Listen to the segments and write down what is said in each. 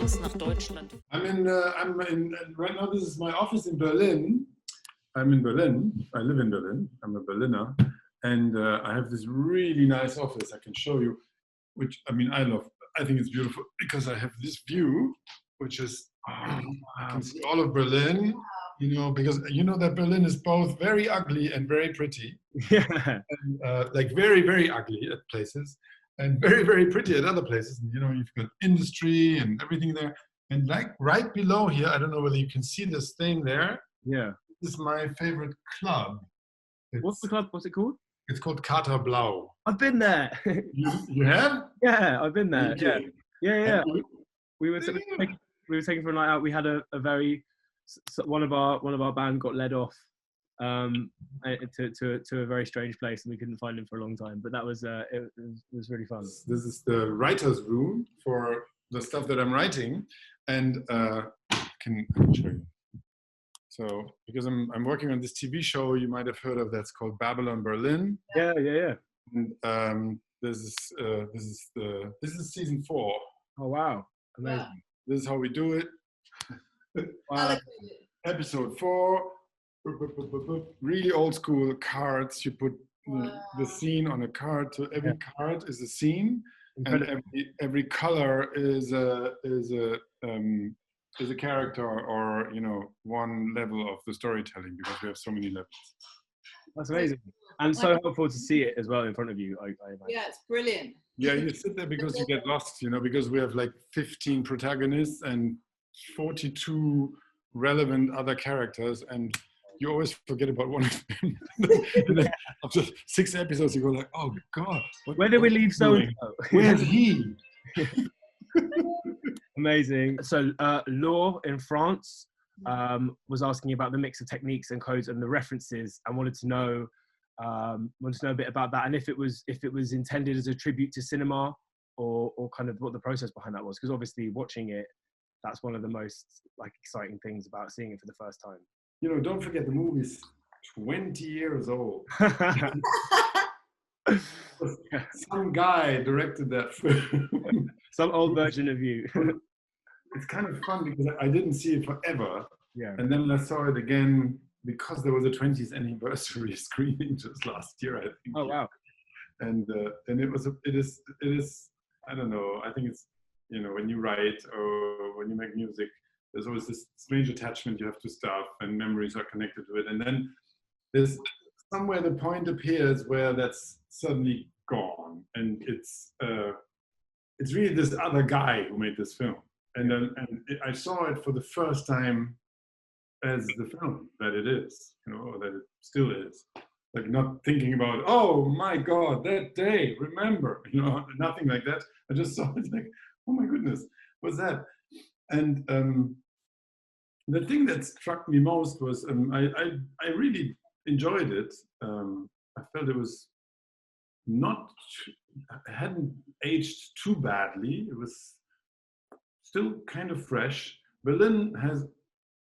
uns nach Deutschland. Right now. This is my office in Berlin. I'm in Berlin. I live in Berlin. I'm a Berliner, and I have this really nice office. I can show you, which I love. I think it's beautiful because I have this view, which is I can see all of Berlin. Because that Berlin is both very ugly and very pretty. Yeah. And, like very, very ugly at places and very, very pretty at other places. And, you've got industry and everything there. And like right below here, I don't know whether you can see this thing there. Yeah. This is my favorite club. What's the club? What's it called? It's called Kater Blau. I've been there. You have? Yeah, I've been there. Okay. Yeah. We were taking for a night out. We had a very one of our band got led off to a very strange place, and we couldn't find him for a long time. But that was it was really fun. This is the writer's room for the stuff that I'm writing, and can show you. So because I'm working on this TV show, you might have heard of that's called Babylon Berlin. Yeah. And this is season 4. Oh wow, amazing! Wow. This is how we do it. Wow. Episode 4, really old school cards. You put the scene on a card, so every card is a scene, and every color is a character or one level of the storytelling, because we have so many levels. That's amazing, and so helpful to see it as well in front of you. I imagine. Yeah, it's brilliant. Yeah, you sit there because you get lost, because we have like 15 protagonists and 42 relevant other characters, and you always forget about one of them. And then after 6 episodes, you go like, oh God. Where did we leave so-and-so? Where's he? Amazing. So Laure in France was asking about the mix of techniques and codes and the references, and wanted to know a bit about that, and if it was intended as a tribute to cinema or kind of what the process behind that was, because obviously watching it, that's one of the most exciting things about seeing it for the first time. Don't forget the movie's 20 years old. Some guy directed that film. Some old version of you. It's kind of fun because I didn't see it forever. Yeah. And then I saw it again because there was a 20th anniversary screening just last year, I think. Oh wow. And it is I don't know, I think it's when you write or when you make music, there's always this strange attachment you have to stuff, and memories are connected to it. And then there's somewhere the point appears where that's suddenly gone, and it's really this other guy who made this film. And I saw it for the first time as the film that it is, or that it still is. Like not thinking about, oh my God, that day, remember, nothing like that. I just saw it like, oh my goodness, what's that? And the thing that struck me most was I really enjoyed it. I felt it was hadn't aged too badly. It was still kind of fresh. Berlin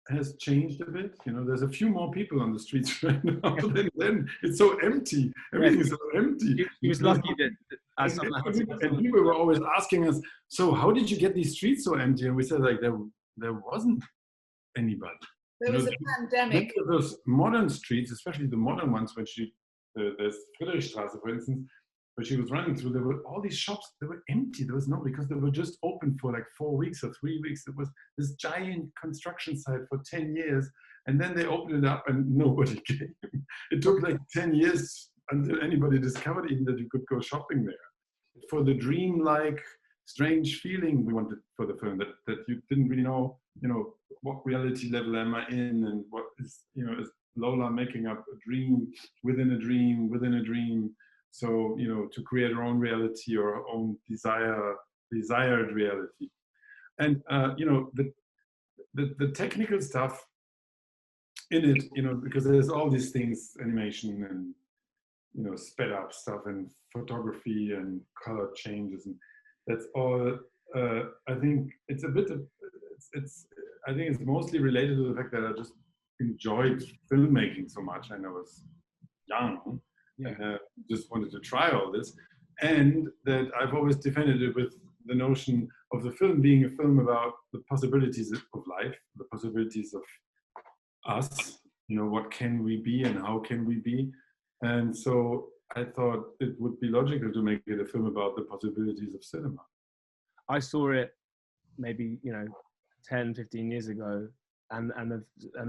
has changed a bit. There's a few more people on the streets right now than then. It's so empty. Everything is so empty. He was lucky that and people were always asking us, so how did you get these streets so empty? And we said there wasn't anybody. There was a pandemic. Those modern streets, especially the modern ones, there's Friedrichstraße, for instance, where she was running through, there were all these shops, they were empty. There was because they were just open for like 4 weeks or 3 weeks. It was this giant construction site for 10 years. And then they opened it up and nobody came. It took like 10 years until anybody discovered even that you could go shopping there. For the dream-like, strange feeling we wanted for the film, that you didn't really know, what reality level am I in, and what is, is Lola making up a dream within a dream within a dream. So, to create her own reality or her own desired reality. And, the technical stuff in it, because there's all these things, animation and, sped up stuff and photography and color changes. And that's all, I think it's I think it's mostly related to the fact that I just enjoyed filmmaking so much, and I was young. Yeah. Just wanted to try all this, and that I've always defended it with the notion of the film being a film about the possibilities of life, the possibilities of us, what can we be and how can we be. And so I thought it would be logical to make it a film about the possibilities of cinema. I saw it maybe 10, 15 years ago, and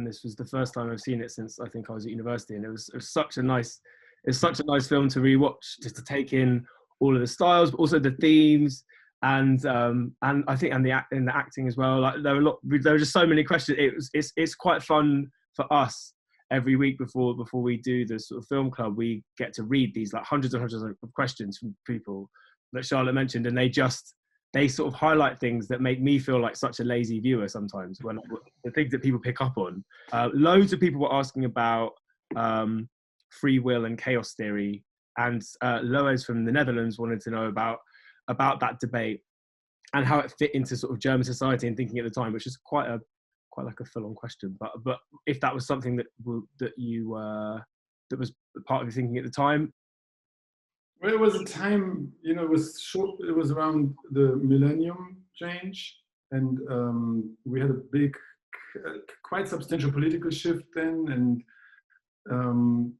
this was the first time I've seen it since I think I was at university, and it was such a nice film to rewatch, just to take in all of the styles, but also the themes, and I think and the acting as well. Like there were just so many questions. It's quite fun for us every week before we do the sort of film club. We get to read these like hundreds and hundreds of questions from people that Charlotte mentioned, and they sort of highlight things that make me feel like such a lazy viewer sometimes, when the things that people pick up on. Loads of people were asking about free will and chaos theory, and Loes from the Netherlands wanted to know about that debate and how it fit into sort of German society and thinking at the time, which is quite like a full-on question. But if that was something that was part of your thinking at the time. Well, it was a time, it was short. It was around the millennium change, and we had a big, quite substantial political shift then, and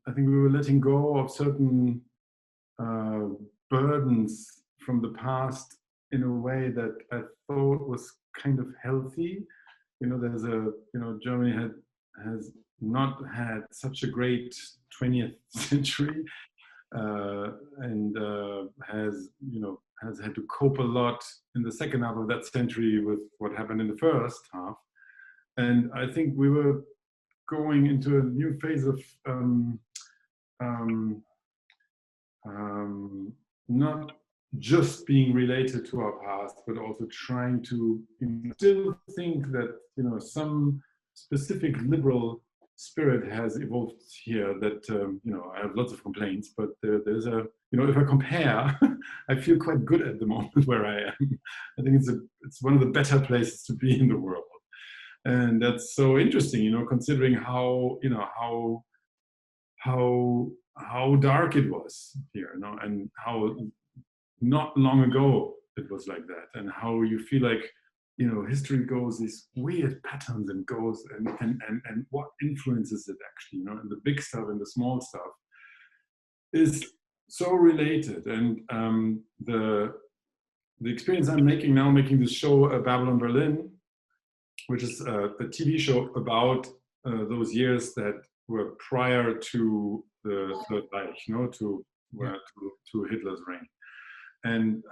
I think we were letting go of certain burdens from the past in a way that I thought was kind of healthy. Germany has not had such a great 20th century. And has had to cope a lot in the second half of that century with what happened in the first half. And I think we were going into a new phase of not just being related to our past, but also trying to still think that some specific liberal spirit has evolved here that I have lots of complaints, but there's if I compare, I feel quite good at the moment where I am. I think it's one of the better places to be in the world, and that's so interesting, considering how dark it was here, and how not long ago it was like that, and how you feel like history goes these weird patterns and goes and what influences it actually, and the big stuff and the small stuff is so related. And the experience I'm making now, making this show Babylon Berlin, which is a TV show about those years that were prior to the Third Reich, to Hitler's reign. And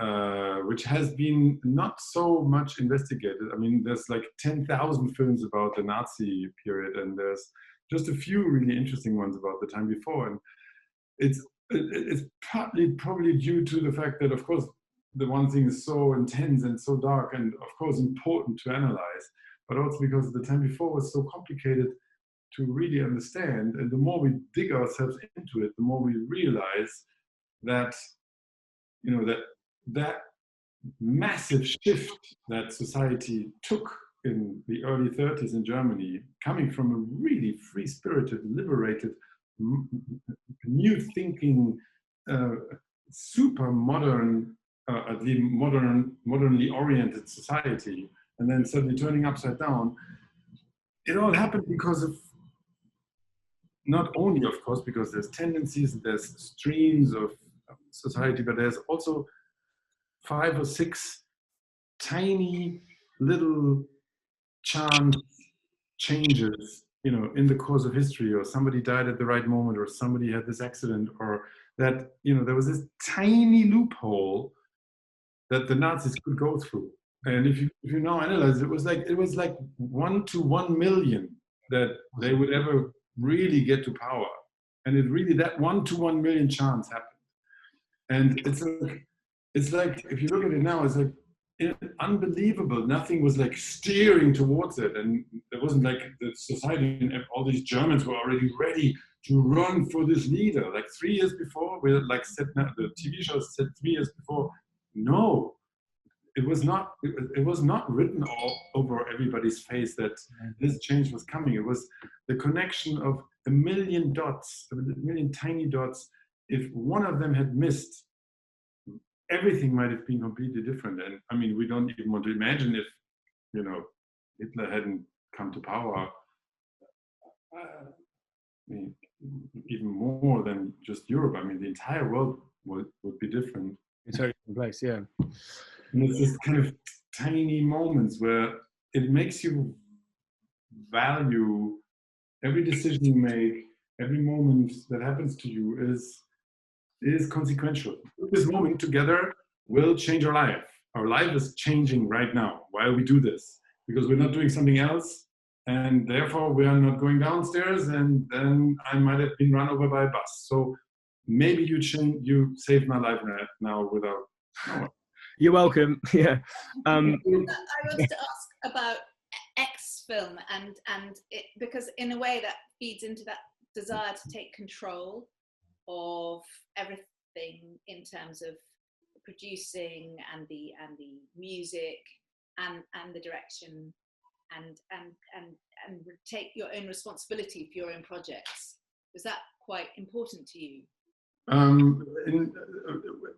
which has been not so much investigated. I mean, there's like 10,000 films about the Nazi period, and there's just a few really interesting ones about the time before. And it's partly probably due to the fact that, of course, the one thing is so intense and so dark, and of course important to analyze, but also because the time before was so complicated to really understand. And the more we dig ourselves into it, the more we realize that that massive shift that society took in the early 30s in Germany, coming from a really free-spirited, liberated, new thinking, super modern, modernly oriented society, and then suddenly turning upside down. It all happened because of, not only, of course, because there's tendencies and there's streams of society, but there's also 5 or 6 tiny little chance changes, in the course of history, or somebody died at the right moment, or somebody had this accident, or that, there was this tiny loophole that the Nazis could go through. And if you now analyze it, it was like 1 to 1 million that they would ever really get to power. And it really, that 1 to 1 million chance happened. And it's like, if you look at it now, it's like unbelievable. Nothing was like steering towards it. And there wasn't like the society, and all these Germans were already ready to run for this leader. Like 3 years before, we like said, the TV show said 3 years before, no, it was not written all over everybody's face that this change was coming. It was the connection of a million dots, a million tiny dots. If one of them had missed, everything might have been completely different. And I mean, we don't even want to imagine if, Hitler hadn't come to power. I mean, even more than just Europe. I mean, the entire world would be different. It's a totally different place, yeah. And it's this kind of tiny moments where it makes you value every decision you make, every moment that happens to you is consequential. This moment together will change our life. Our life is changing right now while we do this, because we're not doing something else, and therefore we are not going downstairs, and then I might have been run over by a bus. So maybe you saved my life right now without. No. You're welcome. Yeah. I wanted to ask about X film and it, because in a way that feeds into that desire to take control of everything in terms of producing and the music and the direction and take your own responsibility for your own projects. Was that quite important to you?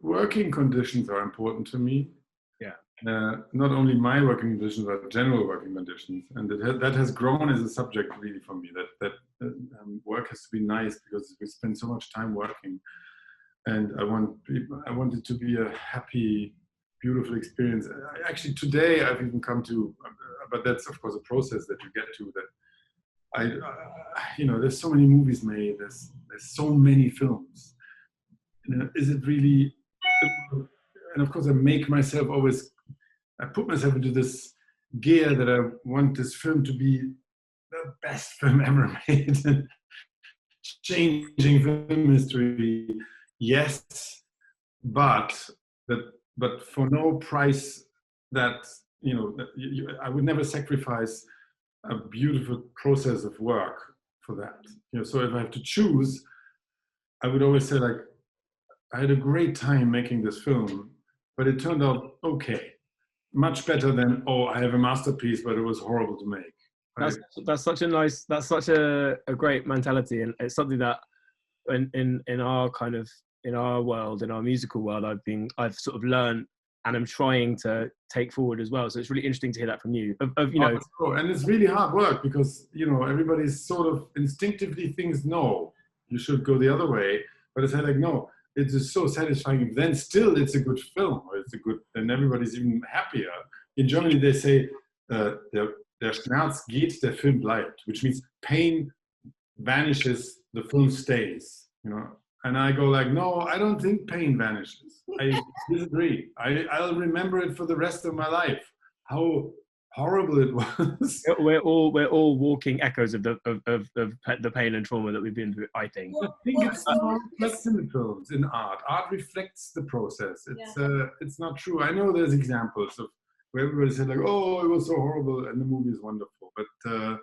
Working conditions are important to me. Yeah. Not only my working conditions, but general working conditions, and that has grown as a subject really for me. That work has to be nice, because we spend so much time working, and I want it to be a happy, beautiful experience. Actually, today I've even come to, but that's of course a process that you get to. That there's so many movies made. There's so many films. Is it really? And of course, I put myself into this gear that I want this film to be the best film ever made, changing film history. Yes, but for no price. That I would never sacrifice a beautiful process of work for that. So if I have to choose, I would always say, like, I had a great time making this film, but it turned out okay. Much better than, I have a masterpiece, but it was horrible to make. That's such a great mentality, and it's something that in our world, in our musical world, I've sort of learned and I'm trying to take forward as well. So it's really interesting to hear that from you. And it's really hard work, because everybody's sort of instinctively thinks, no, you should go the other way. But it's like, no, it is so satisfying. Then still, it's a good film, or and everybody's even happier. In Germany, they say, der Schmerz geht, der Film bleibt, which means pain vanishes, the film stays. And I go like, no, I don't think pain vanishes. I disagree. I'll remember it for the rest of my life. How horrible it was. We're all walking echoes of the pain and trauma that we've been through, I think. I think it's not reflects in films, in art. Art reflects the process. It's not true. I know there's examples of where everybody said, like, oh, it was so horrible and the movie is wonderful. But I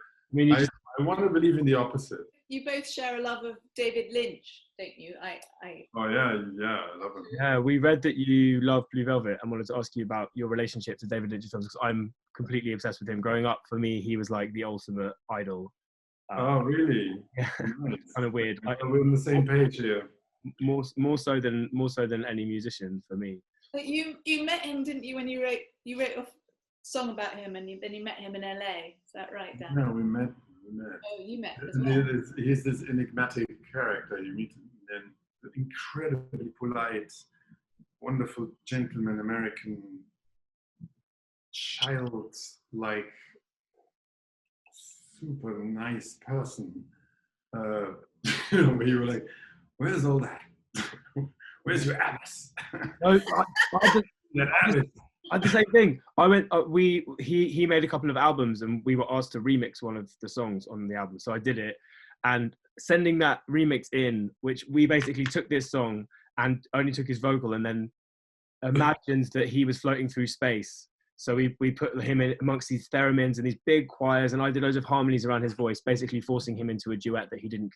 want to believe in the opposite. You both share a love of David Lynch, don't you? Oh yeah, I love him. Yeah, we read that you love Blue Velvet and wanted to ask you about your relationship to David Lynch's films, because I'm completely obsessed with him. Growing up, for me, he was like the ultimate idol. Oh, really? Yeah, Nice. Kind of weird. We're on the same page here. More so than any musician for me. But you met him, didn't you? When you wrote a song about him, and then you met him in LA. Is that right, Dan? No, we met. Oh, you met as well. He's this enigmatic character. You meet him, and incredibly polite, wonderful gentleman, American, child-like, super nice person. Where you were like, where's all that? Where's your Alice? No, I had the same thing. I went. He made a couple of albums, and we were asked to remix one of the songs on the album. So I did it, and sending that remix in, which we basically took this song and only took his vocal, and then imagined that he was floating through space. So we put him in amongst these theremins and these big choirs, and I did loads of harmonies around his voice, basically forcing him into a duet that he didn't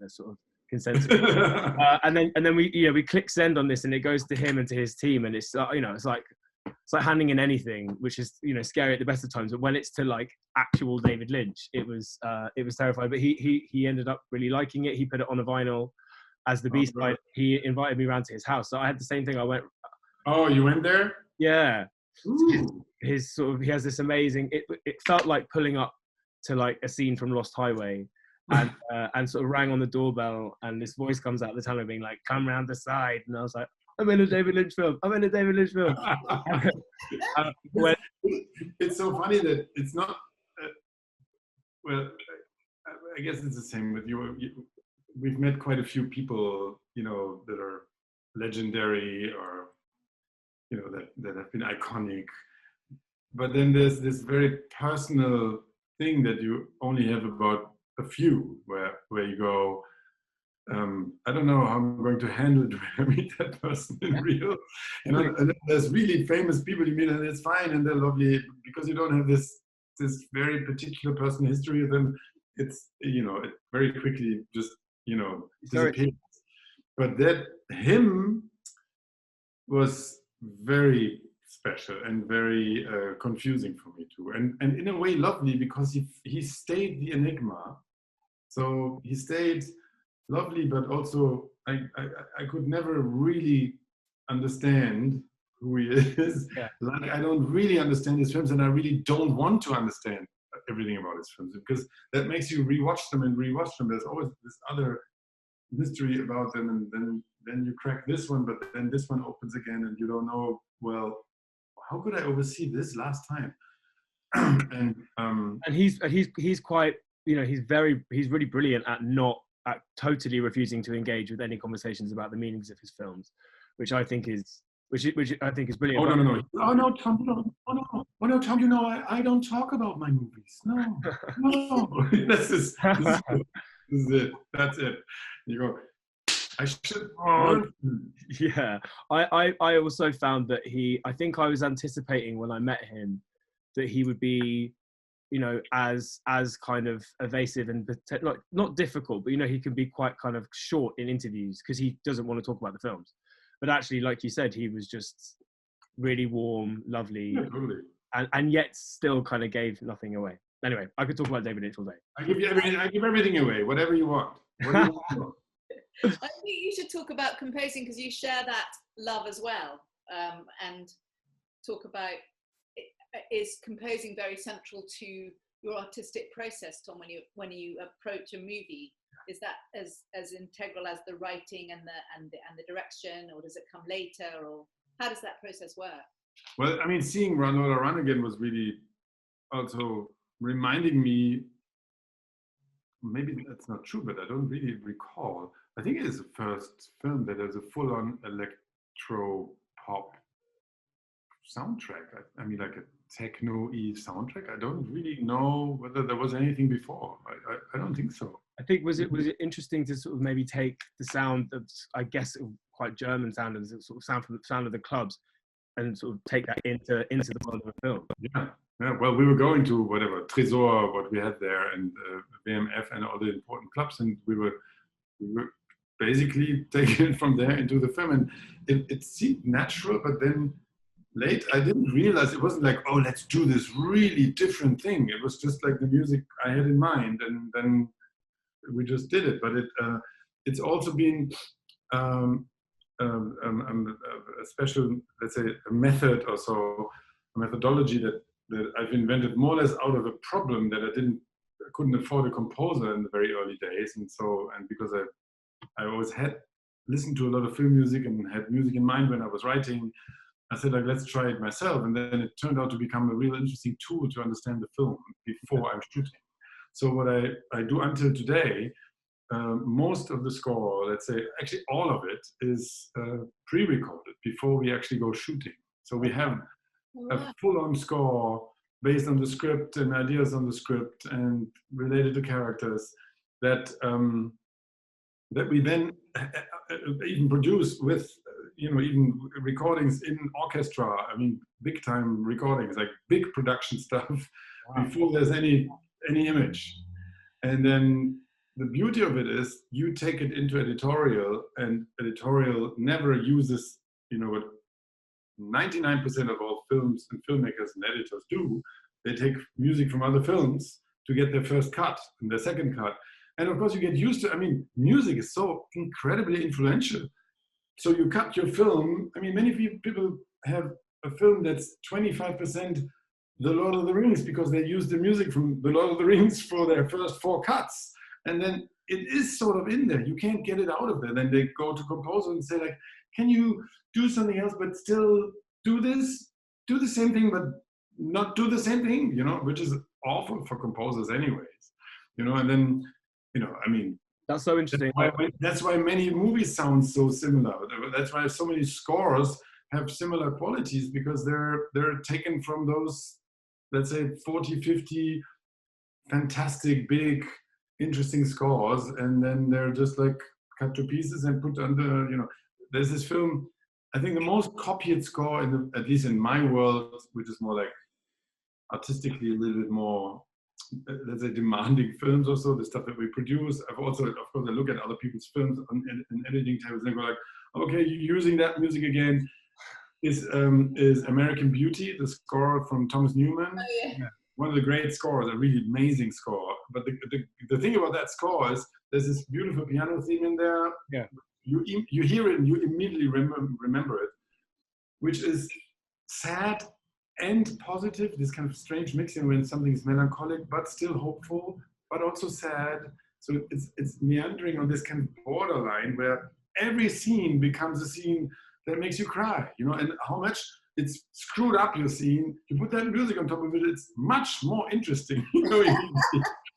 sort of consent to. And then we click send on this, and it goes to him and to his team, and it's it's like handing in anything, which is scary at the best of times. But when it's to like actual David Lynch, it was terrifying. But he ended up really liking it. He put it on a vinyl as the B-side. He invited me around to his house. So I had the same thing. I went Oh, you went there? Yeah. Ooh. His sort of, he has this amazing, it felt like pulling up to like a scene from Lost Highway, and sort of rang on the doorbell, and this voice comes out the tunnel being like, come round the side, and I was like, I'm in a David Lynch film, I'm in a David Lynch film. It's so funny that it's not, well, I guess it's the same with you. We've met quite a few people, you know, that are legendary, or, you know, that have been iconic. But then there's this very personal thing that you only have about a few, where you go, I don't know how I'm going to handle it when I meet that person in real. And there's really famous people you meet, and it's fine, and they're lovely, because you don't have this very particular personal history of them. It's, you know, it very quickly just, you know, disappears. But that him was very special and very confusing for me too, and in a way lovely, because he stayed the enigma. So he stayed lovely, but also I could never really understand who he is. Yeah. Like, I don't really understand his films, and I really don't want to understand everything about his films, because that makes you rewatch them and rewatch them. There's always this other mystery about them, and then you crack this one, but then this one opens again, and you don't know, well, how could I oversee this last time? and he's quite, you know, he's really brilliant at totally refusing to engage with any conversations about the meanings of his films, which I think is brilliant. Oh no! Oh no, Tom! Oh no, Tom! You know, I don't talk about my movies. No. This is it. That's it. You go, I should. Yeah, I also found that I think I was anticipating when I met him that he would be, you know, as kind of evasive and not difficult, but, you know, he can be quite kind of short in interviews because he doesn't want to talk about the films. But actually, like you said, he was just really warm, lovely, yeah, totally. and yet still kind of gave nothing away. Anyway, I could talk about David Lynch all day. I give everything away, whatever you want. What do you want? I think you should talk about composing, because you share that love as well, and talk about, is composing very central to your artistic process, Tom, when you approach a movie? Is that as integral as the writing and the direction, or does it come later, or how does that process work? Well, I mean, seeing Run Lola Run Again was really also reminding me, maybe that's not true, but I don't really recall. I think it is the first film that has a full-on electro pop soundtrack. I mean, like a techno-y soundtrack. I don't really know whether there was anything before. I don't think so. I think was it interesting to sort of maybe take the sound of, I guess, quite German sound, and sort of sound of the clubs, and sort of take that into the world of the film. Yeah. Well, we were going to whatever Tresor, what we had there, and VMF, and all the important clubs, and we were basically taking it from there into the film, and it seemed natural, but then late I didn't realize it wasn't like, oh, let's do this really different thing. It was just like the music I had in mind, and then we just did it. But it's also been a special, let's say, a method or so, a methodology that I've invented more or less out of a problem that I couldn't afford a composer in the very early days, and because I always had listened to a lot of film music and had music in mind when I was writing, I said, like, let's try it myself, and then it turned out to become a real interesting tool to understand the film before I'm shooting. So what I do until today, most of the score, let's say, actually all of it, is pre-recorded before we actually go shooting. So we have a full-on score based on the script and ideas on the script and related to characters that we then even produce with, you know, even recordings in orchestra. I mean, big time recordings, like big production stuff. Wow. Before there's any image. And then the beauty of it is you take it into editorial, and editorial never uses, you know, what 99% of all films and filmmakers and editors do. They take music from other films to get their first cut and their second cut. And of course you get used to, I mean, music is so incredibly influential. so you cut your film. I mean, many people have a film that's 25% The Lord of the Rings because they use the music from The Lord of the Rings for their first 4 cuts. And then it is sort of in there. You can't get it out of there. Then they go to composer and say, like, can you do something else but still do this? Do the same thing but not do the same thing, you know, which is awful for composers anyways. You know, and then, you know, I mean, That's so interesting. that's why many movies sound so similar. That's why so many scores have similar qualities, because they're taken from those, let's say, 40, 50 fantastic, big, interesting scores, and then they're just like cut to pieces and put under, you know, there's this film, I think the most copied score, at least in my world, which is more like artistically a little bit more, let's say, demanding films or so, the stuff that we produce. I've also, of course, I look at other people's films in editing tables and go like, okay, you're using that music again. Is American Beauty, the score from Thomas Newman. Oh, yeah. One of the great scores, a really amazing score. But the thing about that score is there's this beautiful piano theme in there. Yeah. You hear it and you immediately remember it, which is sad and positive, this kind of strange mixing when something is melancholic but still hopeful, but also sad. So it's meandering on this kind of borderline where every scene becomes a scene that makes you cry, you know, and how much it's screwed up your scene. You put that music on top of it, it's much more interesting, you know.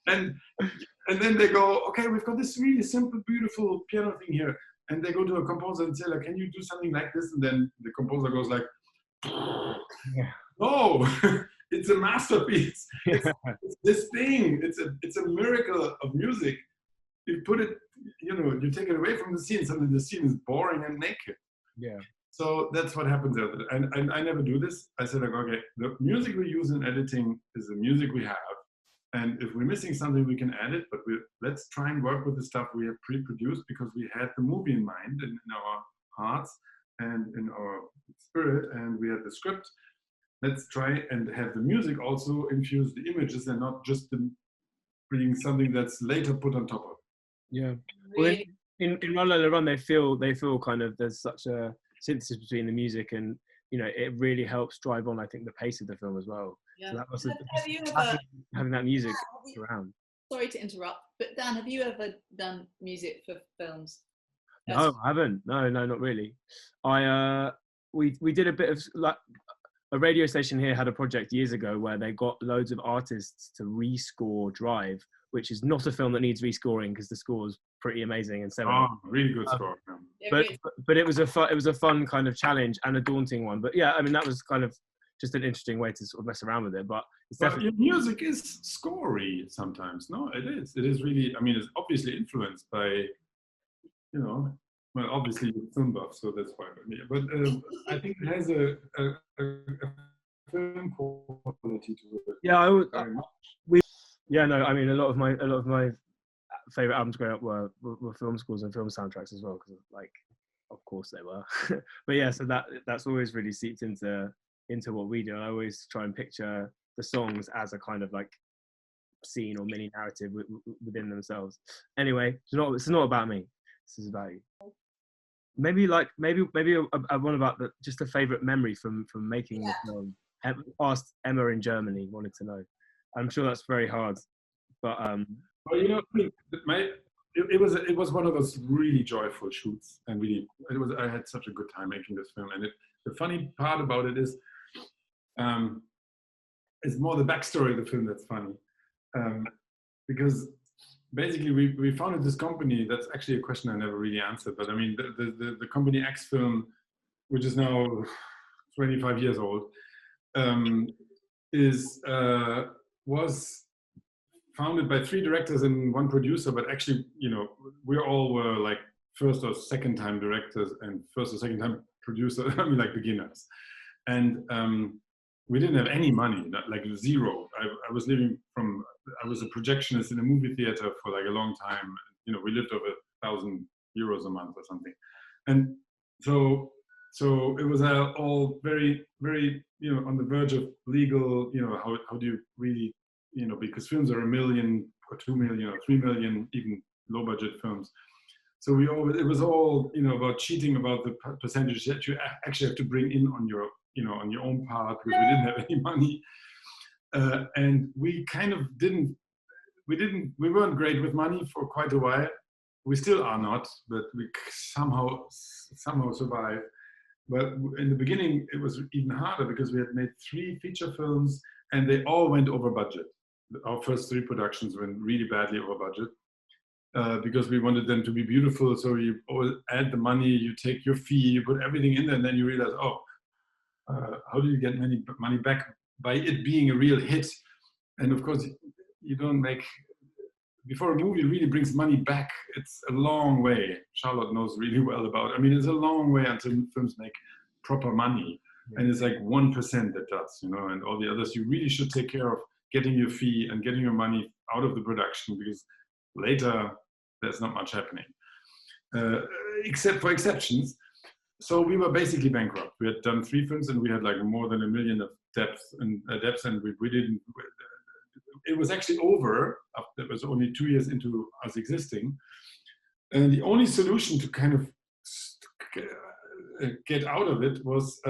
and then they go, okay, we've got this really simple, beautiful piano thing here, and they go to a composer and say, like, can you do something like this? And then the composer goes like, Yeah. oh, it's a masterpiece. It's this thing. It's a miracle of music. You put it, you know, you take it away from the scene, suddenly the scene is boring and naked. Yeah. So that's what happens there. And I never do this. I said, like, okay, the music we use in editing is the music we have. And if we're missing something, we can add it, but let's try and work with the stuff we have pre-produced, because we had the movie in mind in our hearts and in our spirit, and we had the script. Let's try and have the music also infuse the images and not just being something that's later put on top of. Yeah. Really? Well, in Run Lola Run, they feel kind of there's such a synthesis between the music and, you know, it really helps drive on, I think, the pace of the film as well. Yeah. So that was Have you ever, having that music around. sorry to interrupt, but Dan, have you ever done music for films? No, I haven't. No, not really. We did a bit of, like, a radio station here had a project years ago where they got loads of artists to rescore Drive, which is not a film that needs rescoring because the score is pretty amazing and Really good score. But it was a fun kind of challenge and a daunting one. But yeah, I mean, that was kind of just an interesting way to sort of mess around with it. But it's definitely, music is scory sometimes. No, it is. It is really. I mean, it's obviously influenced by, you know, well, obviously you're film buff, so that's why. But I think it has a film quality to it. Yeah, I mean, a lot of my favorite albums growing up were film scores and film soundtracks as well, because, like, of course they were. But yeah, so that's always really seeped into what we do. And I always try and picture the songs as a kind of like scene or mini narrative within themselves. Anyway, it's not about me. This is about you. Maybe a one about just a favorite memory from making the film. Asked Emma in Germany, wanted to know. I'm sure that's very hard, but well, you know, it was one of those really joyful shoots, and really I had such a good time making this film. And the funny part about it is, it's more the backstory of the film that's funny, because basically we founded this company. That's actually a question I never really answered, but I mean the company X Film, which is now 25 years old, was founded by 3 directors and 1 producer, but actually, you know, we all were like first or second time directors and first or second time producer. I mean, like beginners, and we didn't have any money, like zero. I was a projectionist in a movie theater for like a long time. You know, we lived over €1,000 a month or something, and so it was all very, very, you know, on the verge of legal. You know, how do you really, you know, because films are $1 million or $2 million or $3 million, even low budget films. So it was all, about cheating about the percentage that you actually have to bring in on your, on your own part, because we didn't have any money. And we kind of we weren't great with money for quite a while. We still are not, but we somehow survived. But in the beginning, it was even harder because we had made 3 feature films and they all went over budget. Our first 3 productions went really badly over budget. Because we wanted them to be beautiful. So you add the money, you take your fee, you put everything in there, and then you realize, how do you get money back by it being a real hit? And of course, you don't make, before a movie really brings money back, it's a long way. Charlotte knows really well about it. I mean, it's a long way until films make proper money. Yeah. And it's like 1% that does, and all the others, you really should take care of getting your fee and getting your money out of the production, because later, there's not much happening, except for exceptions. So we were basically bankrupt. We had done 3 films and we had like more than $1 million of debts, and we didn't. It was actually over. It was only 2 years into us existing, and the only solution to kind of get out of it was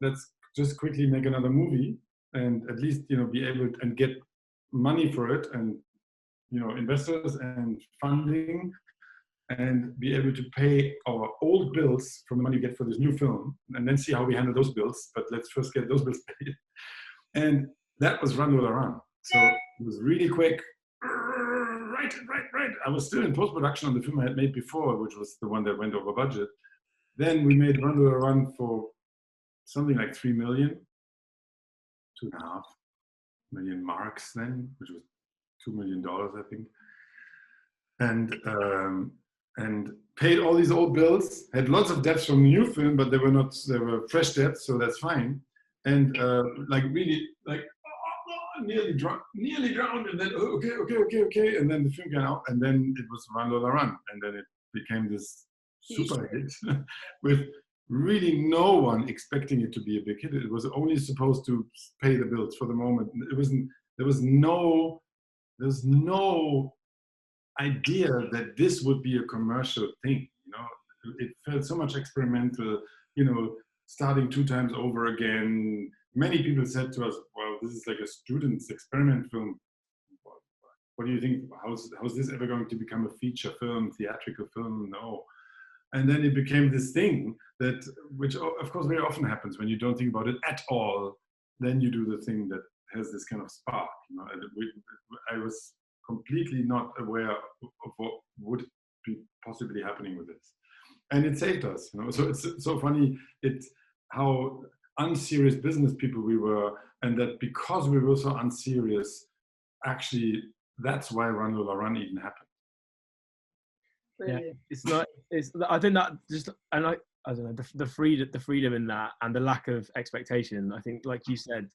let's just quickly make another movie and at least be able to, and get money for it, and investors and funding, and be able to pay our old bills from the money you get for this new film, and then see how we handle those bills. But let's first get those bills paid. And that was Run Lola Run. So it was really quick. Right. I was still in post-production on the film I had made before, which was the one that went over budget. Then we made Run Lola Run for something like 3 million, 2.5 million marks then, which was $2 million, I think, and paid all these old bills. Had lots of debts from the new film, but they were fresh debts, so that's fine. And nearly drowned, and then okay, and then the film came out, and then it was Run Lola Run, and then it became this super hit with really no one expecting it to be a big hit. It was only supposed to pay the bills for the moment. There's no idea that this would be a commercial thing. It felt so much experimental, starting 2 times over again. Many people said to us, well, this is like a student's experiment film. What do you think? How's this ever going to become a feature film, theatrical film? No. And then it became this thing which of course very often happens when you don't think about it at all. Then you do the thing that has this kind of spark. I was completely not aware of what would be possibly happening with this, and it saved us. So it's so funny how unserious business people we were, and that because we were so unserious, actually that's why Run Lola Run even happened. Yeah, I think that just, and I don't know, the freedom in that, and the lack of expectation. I think, like you said,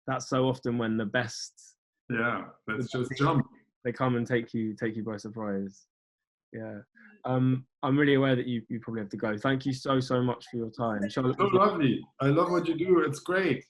that's so often when the best. Yeah, let's just jump. They come and take you by surprise. Yeah. I'm really aware that you probably have to go. Thank you so much for your time. Charlotte, so lovely. I love what you do. It's great.